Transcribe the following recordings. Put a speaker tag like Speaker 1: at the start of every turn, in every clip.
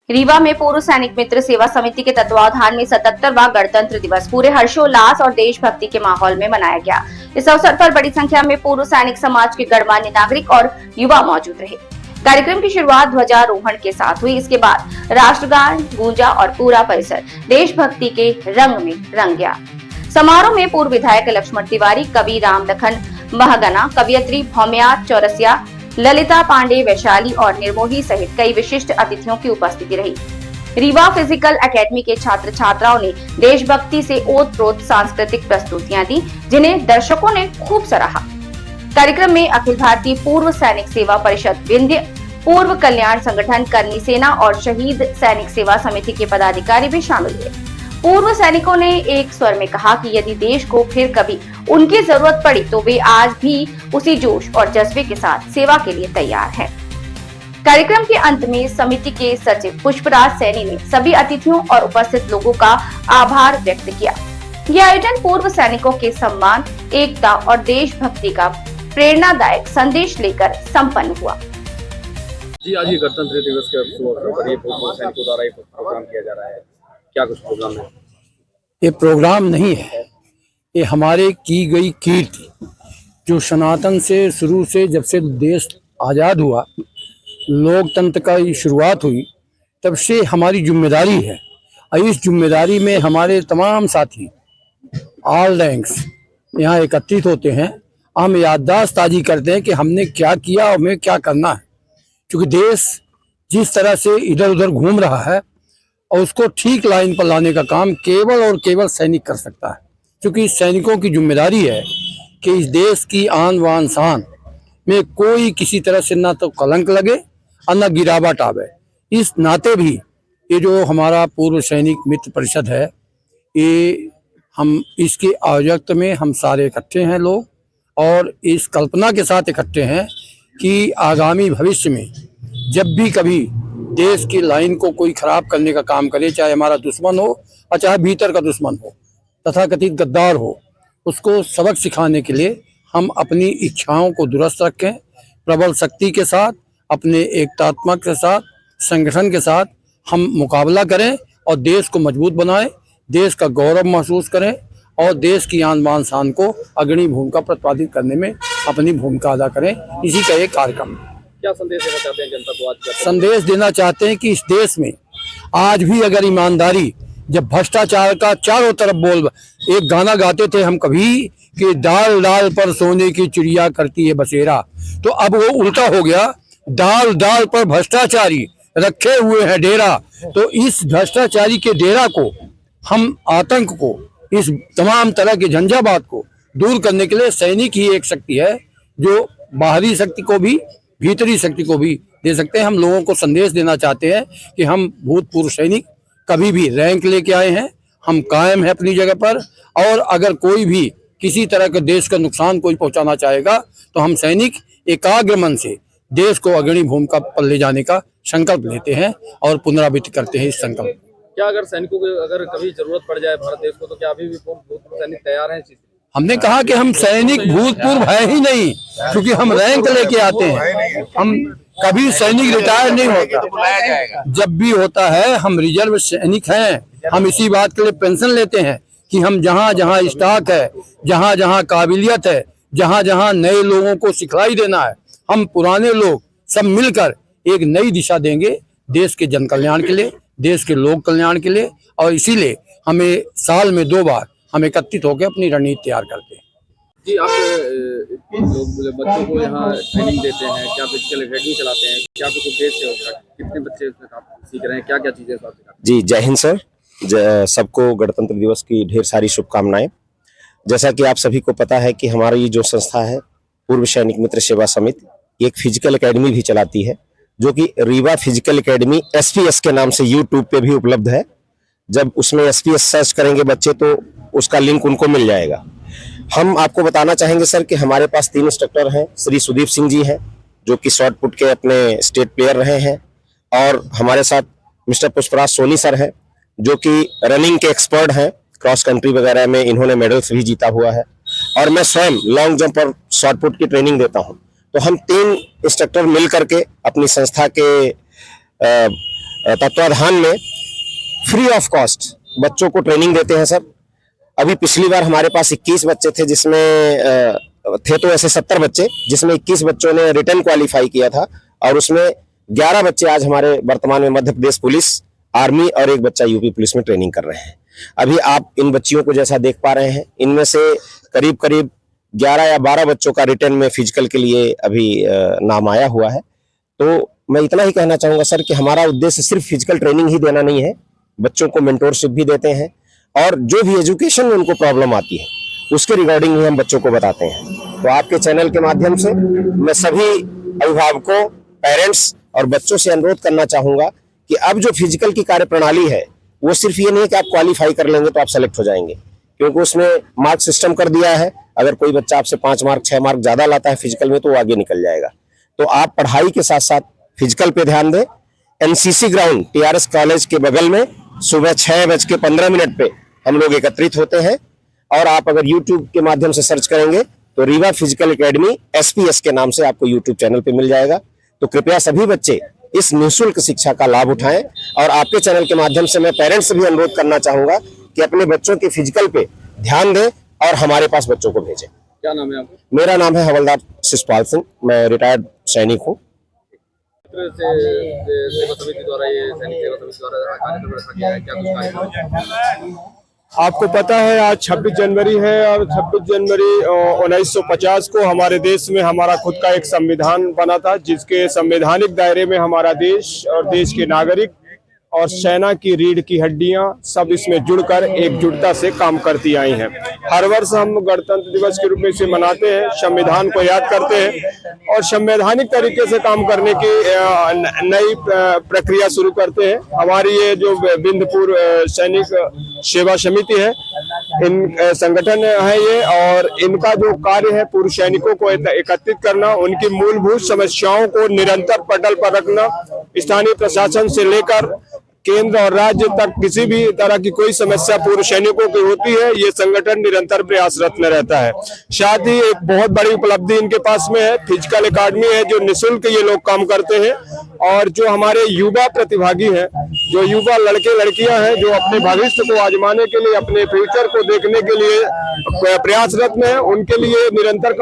Speaker 1: रीवा में पूर्व सैनिक मित्र सेवा समिति के तत्वावधान में 77वां गणतंत्र दिवस पूरे हर्षोल्लास और देशभक्ति के माहौल में मनाया गया। इस अवसर पर बड़ी संख्या में पूर्व सैनिक समाज के गणमान्य नागरिक और युवा मौजूद रहे। कार्यक्रम की शुरुआत ध्वजारोहण के साथ हुई। इसके बाद राष्ट्रगान गूंजा और पूरा परिसर देशभक्ति के रंग में रंग गया। समारोह में पूर्व विधायक लक्ष्मण तिवारी, कवि राम लखन महगना, कवियत्री भौम्या चौरसिया, ललिता पांडे वैशाली और निर्मोही सहित कई विशिष्ट अतिथियों की उपस्थिति रही। रीवा फिजिकल एकेडमी के छात्र छात्राओं ने देशभक्ति से ओतप्रोत सांस्कृतिक प्रस्तुतियां दी, जिन्हें दर्शकों ने खूब सराहा। कार्यक्रम में अखिल भारतीय पूर्व सैनिक सेवा परिषद विंध्य, पूर्व कल्याण संगठन, करनी सेना और शहीद सैनिक सेवा समिति के पदाधिकारी भी शामिल हुए। पूर्व सैनिकों ने एक स्वर में कहा कि यदि देश को फिर कभी उनकी जरूरत पड़ी तो वे आज भी उसी जोश और जज्बे के साथ सेवा के लिए तैयार हैं। कार्यक्रम के अंत में समिति के सचिव पुष्पराज सैनी ने सभी अतिथियों और उपस्थित लोगों का आभार व्यक्त किया। यह आयोजन पूर्व सैनिकों के सम्मान, एकता और देशभक्ति का प्रेरणादायक संदेश लेकर संपन्न हुआ।
Speaker 2: जी, आज ये गणतंत्र दिवस के अवसर पर पूर्व सैनिकों द्वारा एक प्रोग्राम किया जा रहा है। क्या कुछ प्रोग्राम है?
Speaker 3: ये प्रोग्राम नहीं है, ये हमारे की गई कीर्ति जो सनातन से शुरू से जब से देश आज़ाद हुआ, लोकतंत्र का शुरुआत हुई, तब से हमारी जिम्मेदारी है। और इस जिम्मेदारी में हमारे तमाम साथी ऑल रैंक्स यहाँ एकत्रित होते हैं। हम याददाश्त ताज़ी करते हैं कि हमने क्या किया और हमें क्या करना है, क्योंकि देश जिस तरह से इधर उधर घूम रहा है और उसको ठीक लाइन पर लाने का काम केवल और केवल सैनिक कर सकता है, क्योंकि सैनिकों की जिम्मेदारी है कि इस देश की आन बान शान में कोई किसी तरह से ना तो कलंक लगे और ना गिरावट आवे। इस नाते भी ये जो हमारा पूर्व सैनिक मित्र परिषद है, ये हम इसके आयोजक में हम सारे इकट्ठे हैं लोग, और इस कल्पना के साथ इकट्ठे हैं कि आगामी भविष्य में जब भी कभी देश की लाइन को कोई खराब करने का काम करे, चाहे हमारा दुश्मन हो और चाहे भीतर का दुश्मन हो, तथाकथित गद्दार हो, उसको सबक सिखाने के लिए हम अपनी इच्छाओं को दुरुस्त रखें, प्रबल शक्ति के साथ, अपने एकतात्मक के साथ, संगठन के साथ हम मुकाबला करें और देश को मजबूत बनाएं, देश का गौरव महसूस करें और देश की आन बान शान को अग्रणी भूमिका प्रतिपादित करने में अपनी भूमिका अदा करें। इसी का एक कार्यक्रम है।
Speaker 2: क्या संदेश देना चाहते हैं जनता को आज?
Speaker 3: संदेश देना चाहते हैं कि इस देश में आज भी अगर ईमानदारी, जब भ्रष्टाचार का चारों तरफ बोल, एक गाना गाते थे हम कभी कि डाल डाल पर सोने की चिड़िया करती है बसेरा, तो अब वो उल्टा हो गया, डाल डाल पर भ्रष्टाचारी रखे हुए हैं डेरा। तो इस भ्रष्टाचारी के डेरा को, हम आतंक को, इस तमाम तरह के झंझावात को दूर करने के लिए सैनिक ही एक शक्ति है जो बाहरी शक्ति को भी भीतरी शक्ति को भी दे सकते हैं। हम लोगों को संदेश देना चाहते हैं कि हम भूतपूर्व सैनिक कभी भी रैंक लेके आए हैं, हम कायम हैं अपनी जगह पर, और अगर कोई भी किसी तरह के देश का नुकसान कोई पहुंचाना चाहेगा तो हम सैनिक एकाग्र मन से देश को अग्रणी भूमिका पर ले जाने का संकल्प लेते हैं और पुनरावृत्ति करते हैं इस संकल्प।
Speaker 2: क्या अगर सैनिकों को अगर कभी जरूरत पड़ जाए भारत देश को, तो क्या अभी भी भूतपूर्व सैनिक तैयार हैं?
Speaker 3: हमने कहा कि हम सैनिक भूतपूर्व है ही नहीं, क्योंकि हम रैंक लेके आते हैं। हम कभी सैनिक रिटायर नहीं होता, जब भी होता है हम रिजर्व सैनिक हैं। हम इसी बात के लिए पेंशन लेते हैं कि हम जहाँ जहाँ स्टॉक है, जहाँ जहाँ काबिलियत है, जहाँ जहाँ नए लोगों को सिखलाई देना है, हम पुराने लोग सब मिलकर एक नई दिशा देंगे देश के जन कल्याण के लिए, देश के लोक कल्याण के लिए। और इसीलिए हमें साल में 2 बार हम एकत्रित होकर अपनी रणनीति तैयार करते हैं।
Speaker 2: जी, आप बच्चों को यहाँ ट्रेनिंग देते हैं, क्या फिजिकल एकेडमी चलाते हैं, क्या कुछ उद्देश्य होगा, कितने बच्चे उसमें सीख रहे हैं, क्या क्या चीजें सिखाते हैं?
Speaker 4: जी, जय हिंद सर। सबको गणतंत्र दिवस की ढेर सारी शुभकामनाएं। जैसा कि आप सभी को पता है कि हमारी ये जो संस्था है पूर्व सैनिक मित्र सेवा समिति, एक फिजिकल एकेडमी भी चलाती है, जो कि रीवा फिजिकल एकेडमी SPS के नाम से यूट्यूब पे भी उपलब्ध है। जब उसमें SPS सर्च करेंगे बच्चे तो उसका लिंक उनको मिल जाएगा। हम आपको बताना चाहेंगे सर कि हमारे पास 3 इंस्ट्रक्टर हैं। श्री सुदीप सिंह जी हैं, जो कि शॉट पुट के अपने स्टेट प्लेयर रहे हैं, और हमारे साथ मिस्टर पुष्पराज सोनी सर हैं, जो कि रनिंग के एक्सपर्ट हैं, क्रॉस कंट्री वगैरह में इन्होंने मेडल्स भी जीता हुआ है, और मैं स्वयं लॉन्ग जंप और शॉट पुट की ट्रेनिंग देता हूं। तो हम 3 इंस्ट्रक्टर मिल करके अपनी संस्था के तत्वाधान में फ्री ऑफ कॉस्ट बच्चों को ट्रेनिंग देते हैं सब। अभी पिछली बार हमारे पास 21 बच्चे थे, जिसमें थे तो ऐसे 70 बच्चे, जिसमें 21 बच्चों ने रिटर्न क्वालिफाई किया था और उसमें 11 बच्चे आज हमारे वर्तमान में मध्य प्रदेश पुलिस, आर्मी और एक बच्चा यूपी पुलिस में ट्रेनिंग कर रहे हैं। अभी आप इन बच्चियों को जैसा देख पा रहे हैं, इनमें से करीब करीब 11 या 12 बच्चों का रिटर्न में फिजिकल के लिए अभी नाम आया हुआ है। तो मैं इतना ही कहना चाहूंगा सर कि हमारा उद्देश्य सिर्फ फिजिकल ट्रेनिंग ही देना नहीं है, बच्चों को मेंटोरशिप भी देते हैं और जो भी एजुकेशन में उनको प्रॉब्लम आती है उसके रिगार्डिंग ही हम बच्चों को बताते हैं। तो आपके चैनल के माध्यम से मैं सभी अभिभावकों, पेरेंट्स और बच्चों से अनुरोध करना चाहूंगा कि अब जो फिजिकल की कार्यप्रणाली है वो सिर्फ ये नहीं है कि आप क्वालिफाई कर लेंगे तो आप सेलेक्ट हो जाएंगे, क्योंकि उसमें मार्क सिस्टम कर दिया है। अगर कोई बच्चा आपसे 5 मार्क 6 मार्क ज्यादा लाता है फिजिकल में तो वो आगे निकल जाएगा। तो आप पढ़ाई के साथ साथ फिजिकल पे ध्यान दें। एनसीसी ग्राउंड टीआरएस कॉलेज के बगल में सुबह 6:15 पे हम लोग एकत्रित होते हैं और आप अगर यूट्यूब के माध्यम से सर्च करेंगे तो रीवा फिजिकल एकेडमी SPS के नाम से आपको यूट्यूब चैनल पे मिल जाएगा। तो कृपया सभी बच्चे इस निःशुल्क शिक्षा का लाभ उठाएं और आपके चैनल के माध्यम से मैं पेरेंट्स से भी अनुरोध करना चाहूंगा कि अपने बच्चों के फिजिकल पे ध्यान दें और हमारे पास बच्चों को भेजें।
Speaker 2: क्या नाम है आपका?
Speaker 4: मेरा नाम है हवलदार शिषपाल सिंह, मैं रिटायर्ड सैनिक हूँ।
Speaker 2: सेवा समिति द्वारा, ये सैनिक सेवा समिति द्वारा कार्यक्रम रखा गया है, क्या कुछ कार्यक्रम?
Speaker 5: आपको पता है आज 26 जनवरी है और 26 जनवरी 1950 को हमारे देश में हमारा खुद का एक संविधान बना था, जिसके संवैधानिक दायरे में हमारा देश और देश के नागरिक और सेना की रीढ़ की हड्डियां सब इसमें जुड़कर एकजुटता से काम करती आई हैं। हर वर्ष हम गणतंत्र दिवस के रूप में इसे मनाते हैं, संविधान को याद करते हैं और संवैधानिक तरीके से काम करने की नई प्रक्रिया शुरू करते हैं। हमारी ये जो बिंदपुर सैनिक सेवा समिति है, इन संगठन है ये, और इनका जो कार्य है पूर्व सैनिकों को एकत्रित करना, उनकी मूलभूत समस्याओं को निरंतर पटल पर रखना, स्थानीय प्रशासन से लेकर केंद्र और राज्य तक किसी भी तरह की कोई समस्या पूर्व सैनिकों की होती है, ये संगठन निरंतर प्रयासरत में रहता है। साथ ही एक बहुत बड़ी उपलब्धि इनके पास में है, फिजिकल एकेडमी है, जो निःशुल्क ये लोग काम करते हैं और जो हमारे युवा प्रतिभागी हैं, जो युवा लड़के लड़कियां हैं, जो अपने भविष्य को आजमाने के लिए, अपने फ्यूचर को देखने के लिए प्रयासरत में है, उनके लिए निरंतर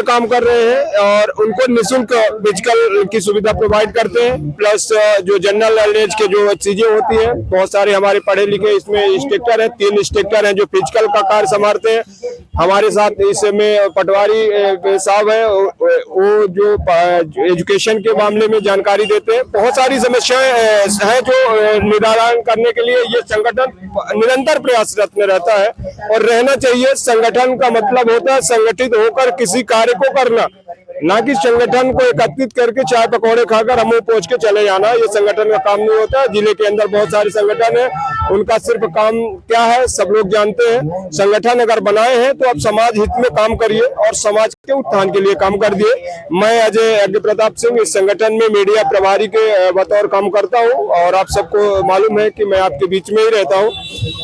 Speaker 5: काम कर रहे हैं और उनको निःशुल्क फिजिकल की सुविधा प्रोवाइड करते हैं। प्लस जो जनरल नॉलेज के जो चीजें होती हैं, बहुत सारे हमारे पढ़े लिखे इसमें इंस्ट्रक्टर हैं, 3 इंस्ट्रक्टर हैं जो फिजिकल का कार्य संभालते हैं। हमारे साथ इसमें पटवारी साहब हैं, वो जो एजुकेशन के मामले में जानकारी देते हैं। बहुत सारी समस्याएं हैं जो निदान करने के लिए ये संगठन निरंतर प्रयासरत में रहता है और रहना चाहिए। संगठन का मतलब होता है संगठित होकर किसी कार्य को करना, ना कि संगठन को एकत्रित करके चाय पकौड़े खाकर हम पहुंच के चले जाना। ये संगठन का काम नहीं होता। जिले के अंदर बहुत सारे संगठन है, उनका सिर्फ काम क्या है सब लोग जानते हैं। संगठन अगर बनाए हैं तो आप समाज हित में काम करिए और समाज के उत्थान के लिए काम कर दिए। मैं अजय यज्ञ प्रताप सिंह इस संगठन में मीडिया प्रभारी के बतौर काम करता हूँ और आप सबको मालूम है कि मैं आपके बीच में ही रहता हूँ।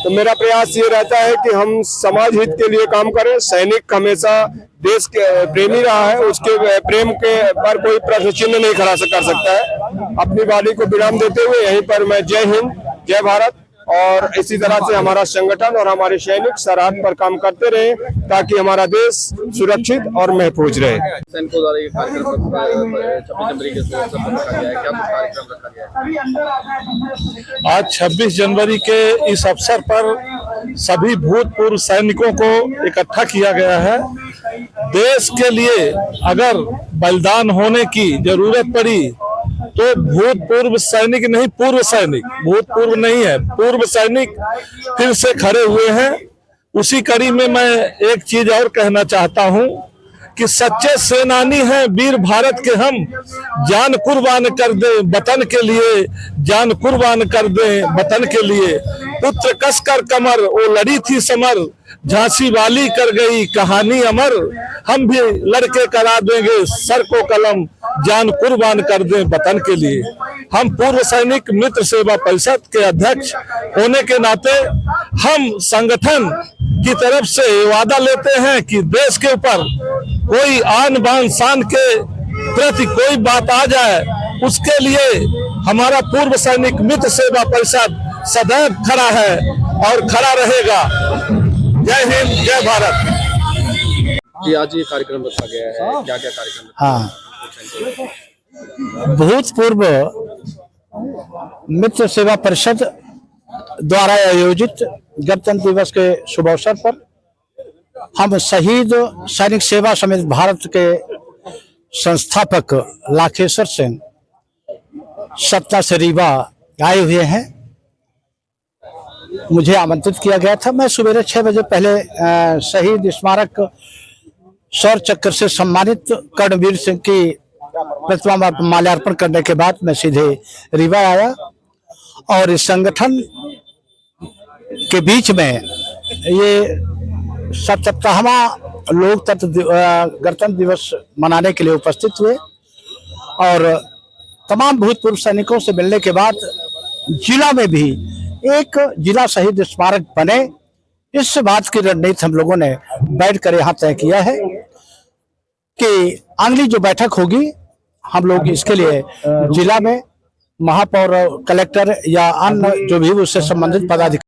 Speaker 5: तो मेरा प्रयास ये रहता है कि हम समाज हित के लिए काम करें। सैनिक हमेशा देश के प्रेमी रहा है, उसके प्रेम के पर कोई प्रश्न चिन्ह नहीं खड़ा कर सकता है। अपनी वाणी को विराम देते हुए यहीं पर मैं जय हिंद, जय भारत और इसी तरह से हमारा संगठन और हमारे सैनिक सरहद पर काम करते रहे ताकि हमारा देश सुरक्षित और महफूज रहे।
Speaker 2: सैनिकों द्वारा ये कार्यक्रम 26 जनवरी के अवसर पर रखा गया है, क्या कुछ कार्यक्रम रखा गया है?
Speaker 6: आज 26 जनवरी के इस अवसर पर सभी भूतपूर्व सैनिकों को इकट्ठा किया गया है। देश के लिए अगर बलिदान होने की जरूरत पड़ी तो भूतपूर्व सैनिक नहीं, पूर्व सैनिक, भूतपूर्व नहीं है, पूर्व सैनिक फिर से खड़े हुए हैं। उसी कड़ी में मैं एक चीज और कहना चाहता हूं कि सच्चे सेनानी हैं वीर भारत के हम, जान कुर्बान कर दे वतन के लिए, जान कुर्बान कर दे वतन के लिए। पुत्र कसकर कमर वो लड़ी थी समर, झांसी वाली कर गई कहानी अमर। हम भी लड़के करा देंगे सर को कलम, जान कुर्बान कर दें वतन के लिए। हम पूर्व सैनिक मित्र सेवा परिषद के अध्यक्ष होने के नाते हम संगठन की तरफ से वादा लेते हैं कि देश के ऊपर कोई आन बान शान के प्रति कोई बात आ जाए उसके लिए हमारा पूर्व सैनिक मित्र सेवा परिषद सदैव खड़ा है और खड़ा रहेगा। जय हिंद, जय भारत।
Speaker 2: जी आज ये कार्यक्रम रखा गया है, क्या क्या कार्यक्रम रखा
Speaker 3: हाँ,
Speaker 2: गया है?
Speaker 3: भूतपूर्व मित्र सेवा परिषद द्वारा आयोजित गणतंत्र दिवस के शुभ अवसर पर हम शहीद सैनिक सेवा समिति भारत के संस्थापक लाखेश्वर सिंह सत्ता से रीवा आए हुए हैं। मुझे आमंत्रित किया गया था। मैं सवेरे 6 बजे पहले शहीद स्मारक शौर्य चक्र से सम्मानित कर्णवीर सिंह की प्रतिमा पर माल्यार्पण करने के बाद मैं सीधे रीवा आया और इस संगठन के बीच में ये 77वां लोकतंत्र गणतंत्र दिवस मनाने के लिए उपस्थित हुए और तमाम भूतपूर्व सैनिकों से मिलने के बाद जिला में भी एक जिला शहीद स्मारक बने, इस बात की रणनीति हम लोगों ने बैठकर यहाँ तय किया है कि अगली जो बैठक होगी हम लोग इसके लिए जिला में महापौर, कलेक्टर या अन्य जो भी उससे संबंधित पदाधिकारी